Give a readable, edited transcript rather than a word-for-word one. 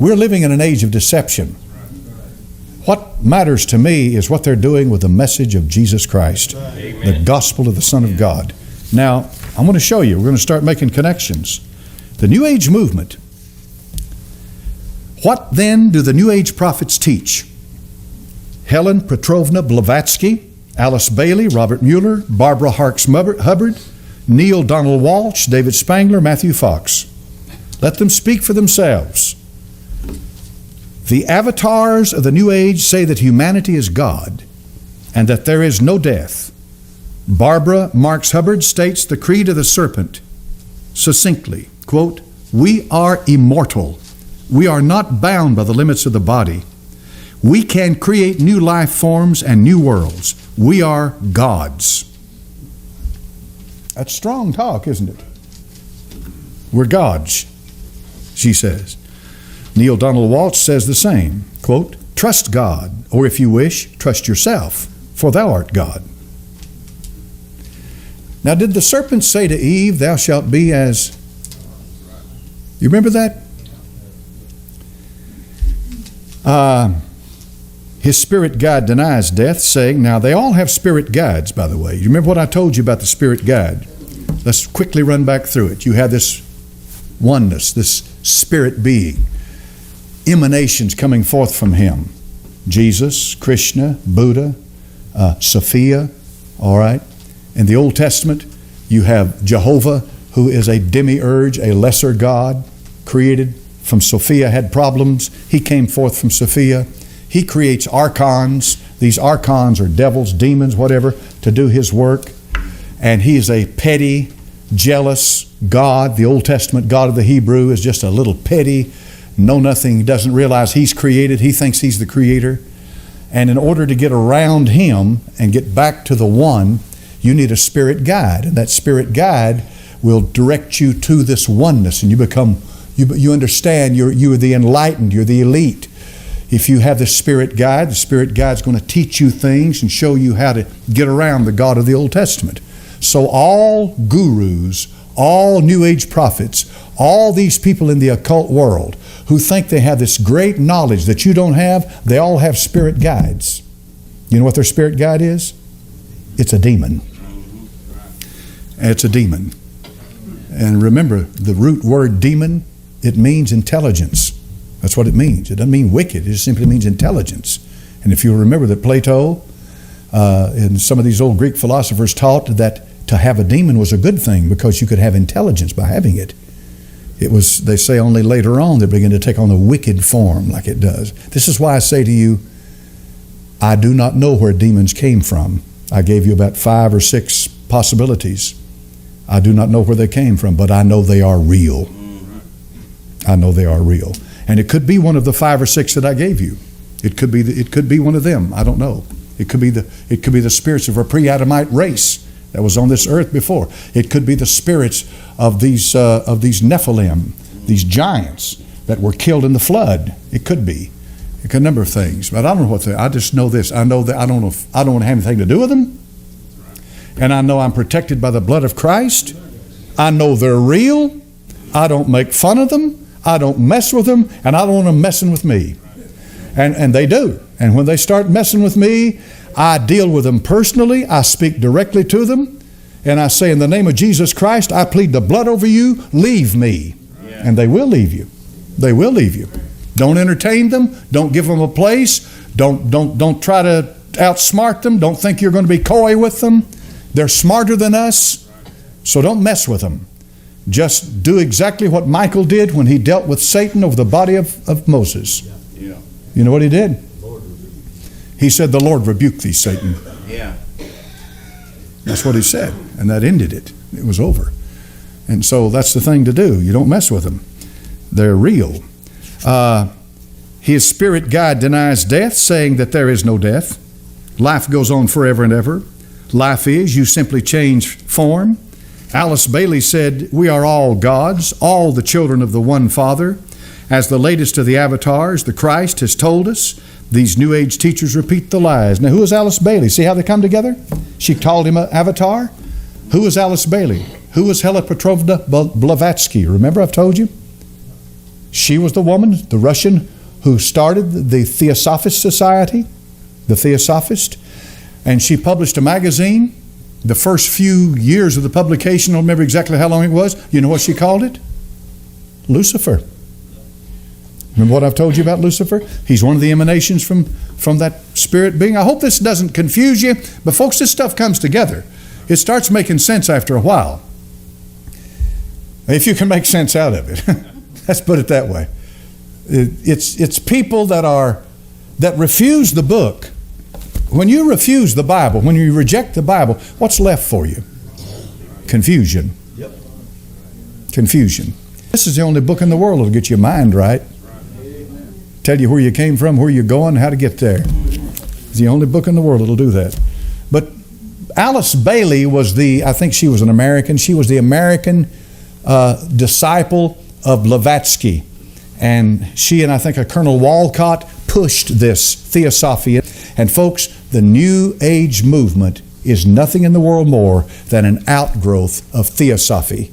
We're living in an age of deception. What matters to me is what they're doing with the message of Jesus Christ, the gospel of the Son of God. Now, I'm going to show you. We're going to start making connections. The New Age movement. What then do the New Age prophets teach? Helen Petrovna Blavatsky, Alice Bailey, Robert Mueller, Barbara Harks Hubbard, Neil Donald Walsh, David Spangler, Matthew Fox. Let them speak for themselves. The avatars of the New Age say that humanity is God and that there is no death. Barbara Marks Hubbard states the creed of the serpent succinctly, quote, "We are immortal. We are not bound by the limits of the body. We can create new life forms and new worlds. We are gods." That's strong talk, isn't it? We're gods, she says. Neil Donald Walsh says the same, quote, "Trust God, or if you wish, trust yourself, for thou art God." Now, did the serpent say to Eve, "Thou shalt be as..." You remember that? His spirit guide denies death, saying, now they all have spirit guides, by the way. You remember what I told you about the spirit guide? Let's quickly run back through it. You have this oneness, this spirit being, emanations coming forth from him. Jesus, Krishna, Buddha, Sophia, all right? In the Old Testament, you have Jehovah, who is a demiurge, a lesser God, created from Sophia, had problems. He came forth from Sophia. He creates archons. These archons are devils, demons, whatever, to do his work. And he is a petty, jealous God. The Old Testament God of the Hebrew is just a little petty, know-nothing. He doesn't realize he's created. He thinks he's the creator. And in order to get around him and get back to the one, you need a spirit guide. And that spirit guide will direct you to this oneness. And you become, you understand, you're the enlightened, you're the elite. If you have the spirit guide's going to teach you things and show you how to get around the God of the Old Testament. So all gurus, all New Age prophets, all these people in the occult world who think they have this great knowledge that you don't have, they all have spirit guides. You know what their spirit guide is? It's a demon. It's a demon. And remember, the root word demon, it means intelligence. That's what it means. It doesn't mean wicked. It just simply means intelligence. And if you'll remember that Plato and some of these old Greek philosophers taught that to have a demon was a good thing because you could have intelligence by having it. It was, they say, only later on they begin to take on a wicked form like it does. This is why I say to you, I do not know where demons came from. I gave you about 5 or 6 possibilities. I do not know where they came from, but I know they are real. I know they are real. And it could be one of the 5 or 6 that I gave you. It could be one of them. I don't know. It could be the spirits of a pre-Adamite race that was on this earth before. It could be the spirits of these Nephilim, these giants that were killed in the flood. It could be. It could be a number of things. But I don't know what they. I just know this. I know that I don't want to have anything to do with them. And I know I'm protected by the blood of Christ. I know they're real. I don't make fun of them. I don't mess with them, and I don't want them messing with me. And they do. And when they start messing with me, I deal with them personally. I speak directly to them. And I say, in the name of Jesus Christ, I plead the blood over you. Leave me. Yeah. And they will leave you. They will leave you. Don't entertain them. Don't give them a place. Don't try to outsmart them. Don't think you're going to be coy with them. They're smarter than us. So don't mess with them. Just do exactly what Michael did when he dealt with Satan over the body of Moses. Yeah. You know what he did? He said, the Lord rebuke thee, Satan. Yeah. That's what he said. And that ended it. It was over. And so that's the thing to do. You don't mess with them. They're real. His spirit guide denies death, saying that there is no death. Life goes on forever and ever. Life is, you simply change form. Alice Bailey said, we are all gods, all the children of the one Father. As the latest of the avatars, the Christ, has told us, these New Age teachers repeat the lies. Now, who is Alice Bailey? See how they come together? She called him an avatar. Who is Alice Bailey? Who is Helen Petrovna Blavatsky? Remember I've told you? She was the woman, the Russian, who started the Theosophist Society, the Theosophist, and she published a magazine. The first few years of the publication, I don't remember exactly how long it was. You know what she called it? Lucifer. Remember what I've told you about Lucifer? He's one of the emanations from that spirit being. I hope this doesn't confuse you, but folks, this stuff comes together. It starts making sense after a while. If you can make sense out of it. Let's put it that way. It's people that refuse the book. When you refuse the Bible, when you reject the Bible, what's left for you? Confusion. Yep. Confusion. This is the only book in the world that'll get your mind right. Tell you where you came from, where you're going, how to get there. It's the only book in the world that'll do that. But Alice Bailey was I think she was an American. She was the American disciple of Blavatsky. And she and I think a Colonel Walcott pushed this theosophy. And folks, the New Age movement is nothing in the world more than an outgrowth of theosophy.